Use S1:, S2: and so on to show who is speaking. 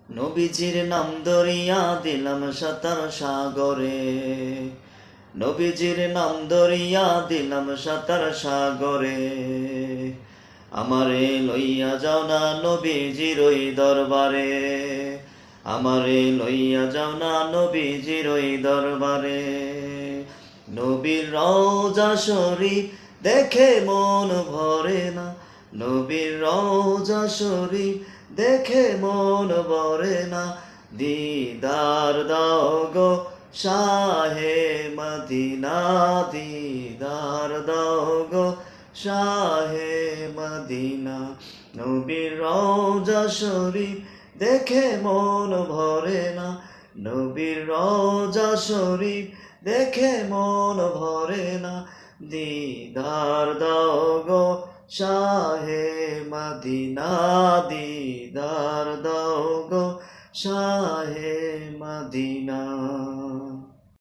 S1: নবীজির নাম ধরিয়া দিলাম সাতার সাগরে, নবীজির নাম ধরিয়া দিলাম সাতার সাগরে। আমারে লইয়া যাও না নবীজির ওই দরবারে, আমারে লইয়া যাও না নবীজির ওই দরবারে। নবীর রওজা শরীফ দেখে মন ভরে না, নবীর রওজা শরীফ দেখে মন ভরে না। দিদার দাও গো শাহে মদিনা, দিদার দাও গো শাহে মদিনা। নবীর রওজা শরীফ দেখে মন ভরে না, নবীর রওজা শরীফ দেখে মন ভরে না। দিদার দাও গো শাহে মদিনা, দিদার দাও গো শাহে মদিনা।